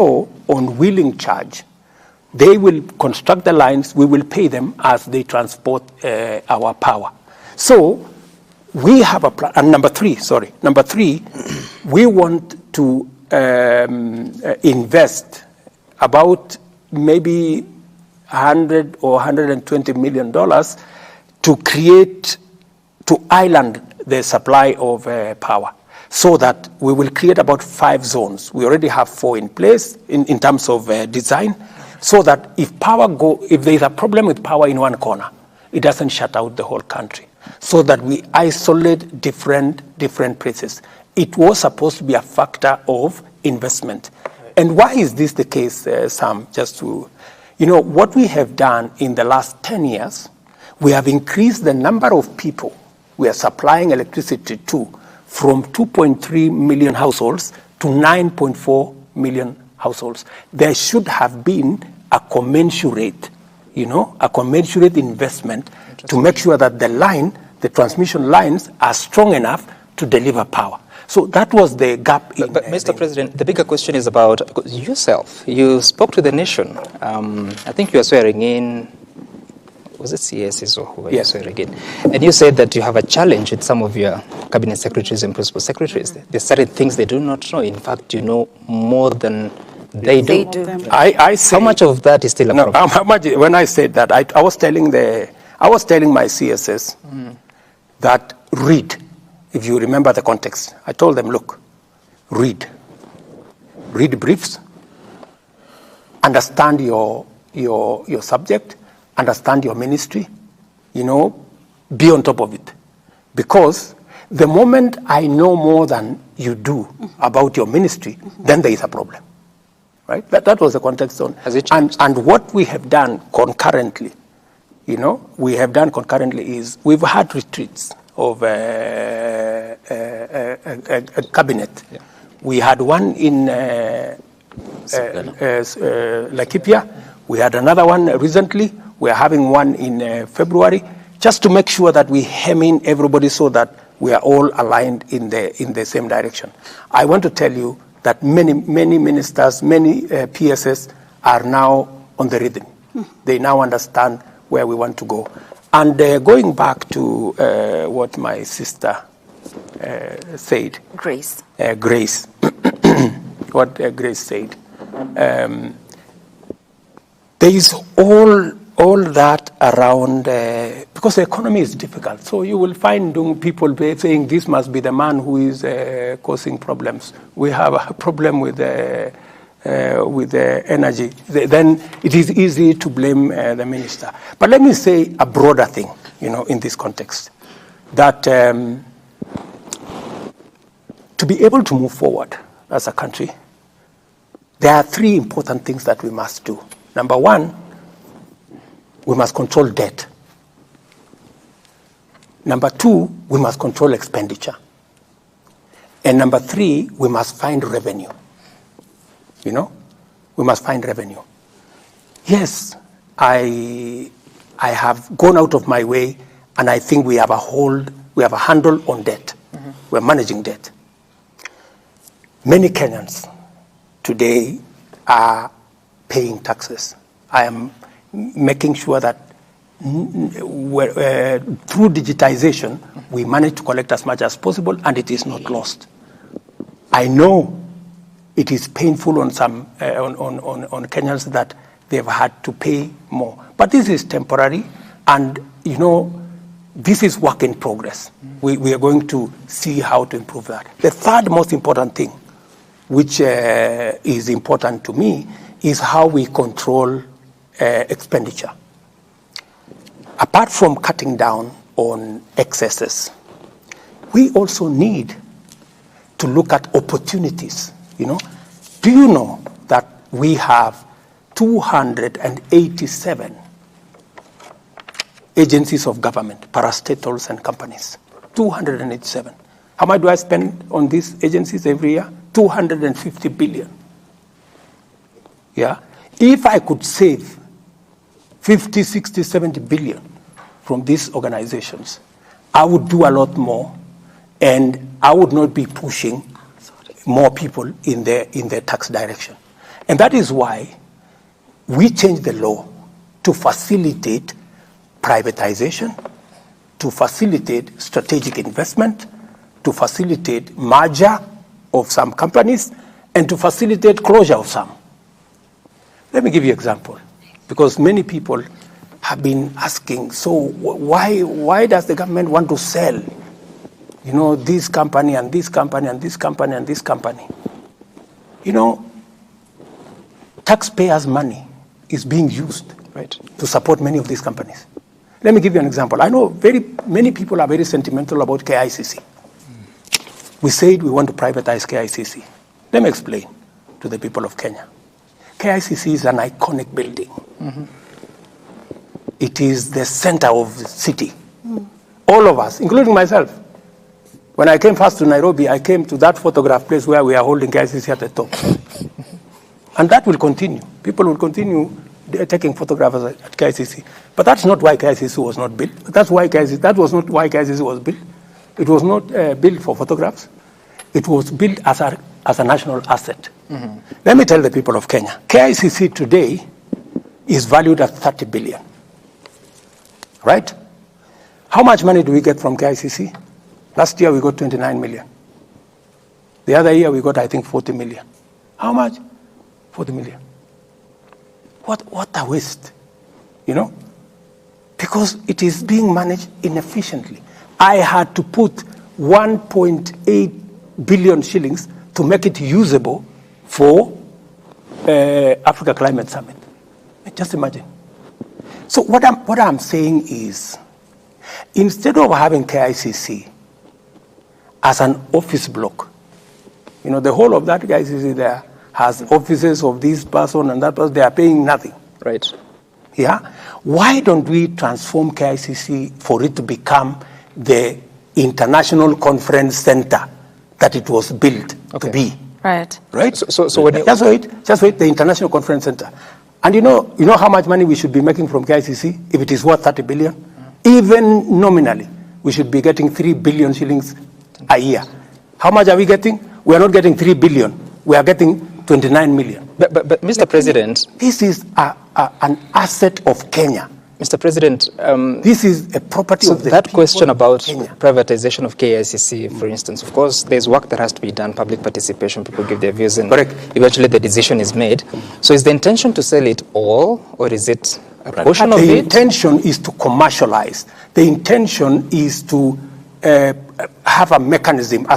on willing charge. They will construct the lines, we will pay them as they transport our power. So we have a plan. And number three, we want to invest about maybe $100 or $120 million to island the supply of power, so that we will create about 5 zones. We already have 4 in place in terms of design, so that if there is a problem with power in one corner, it doesn't shut out the whole country, so that we isolate different places. It was supposed to be a factor of investment. And why is this the case, Sam? Just to, what we have done in the last 10 years, we have increased the number of people we are supplying electricity to from 2.3 million households to 9.4 million households. There should have been a commensurate investment to make sure that the transmission lines are strong enough to deliver power. So that was the gap. But Mr. President, the bigger question is about yourself. You spoke to the nation. I think you are swearing in. Was it CSs or who were you swearing in? And you said that you have a challenge with some of your cabinet secretaries and principal secretaries. There's certain things they do not know. In fact, you know more than they do. I say, how much of that is still a problem? How much? When I said that, I was telling my CSs that read. If you remember the context, I told them, look, read briefs, understand your subject, understand your ministry, be on top of it. Because the moment I know more than you do about your ministry, then there is a problem, right? That was the context on. Has it changed? And what we have done concurrently, is we've had retreats of a cabinet. Yeah. We had one in Laikipia. We had another one recently. We are having one in February, just to make sure that we hem in everybody so that we are all aligned in the same direction. I want to tell you that many ministers, many PSS are now on the rhythm. They now understand where we want to go. And going back to what my sister said. Grace. Grace. What Grace said. There is all that around, because the economy is difficult. So you will find people saying this must be the man who is causing problems. We have a problem with energy. Then it is easy to blame the minister. But let me say a broader thing, in this context, that to be able to move forward as a country, there are 3 important things that we must do. Number 1, we must control debt. Number 2, we must control expenditure. And number 3, we must find revenue. We must find revenue. Yes, I have gone out of my way, and I think we have a handle on debt. Mm-hmm. We're managing debt. Many Kenyans today are paying taxes. I am making sure that through digitization, we manage to collect as much as possible, and it is not lost. I know it is painful on some on Kenyans that they've had to pay more, but this is temporary, and this is work in progress. We are going to see how to improve that. The third most important thing, which is important to me, is how we control expenditure. Apart from cutting down on excesses, we also need to look at opportunities. Do you know that we have 287 agencies of government, parastatals and companies? 287. How much do I spend on these agencies every year? 250 billion. Yeah. If I could save 50, 60, 70 billion from these organizations, I would do a lot more, and I would not be pushing more people in the tax direction. And that is why we changed the law to facilitate privatization, to facilitate strategic investment, to facilitate merger of some companies, and to facilitate closure of some. Let me give you an example, because many people have been asking, so why does the government want to sell, this company and this company and this company and this company? Taxpayers' money is being used, right, to support many of these companies. Let me give you an example. I know many people are very sentimental about KICC. We said we want to privatize KICC. Let me explain to the people of Kenya. KICC is an iconic building. Mm-hmm. It is the center of the city. Mm. All of us, including myself. When I came first to Nairobi, I came to that photograph place where we are holding KICC at the top. And that will continue. People will continue taking photographs at KICC. But that's not why KICC was not built. That was not why KICC was built. It was not built for photographs. It was built as a national asset. Mm-hmm. Let me tell the people of Kenya, KICC today is valued at 30 billion. Right? How much money do we get from KICC? Last year we got 29 million. The other year we got, I think, 40 million. How much? 40 million. What a waste, because it is being managed inefficiently. I had to put 1.8 billion shillings to make it usable for Africa Climate Summit. Just imagine. So what I'm saying is, instead of having KICC as an office block, the whole of that KICC there has offices of this person and that person, they are paying nothing. Right. Yeah? Why don't we transform KICC for it to become the international conference center that it was built to be? Right. Right? So when just wait, the international conference center. And you know how much money we should be making from KICC if it is worth 30 billion? Even nominally, we should be getting 3 billion shillings a year. How much are we getting? We are not getting 3 billion. We are getting 29 million. But Mr. President, this is an asset of Kenya. Mr. President, this is a property of the that question about Kenya. privatization of KICC, for instance, of course, there's work that has to be done, public participation, people give their views, and Correct. eventually the decision is made. So is the intention to sell it all, or is it a portion of it? The intention is to commercialize. The intention is to have a mechanism, a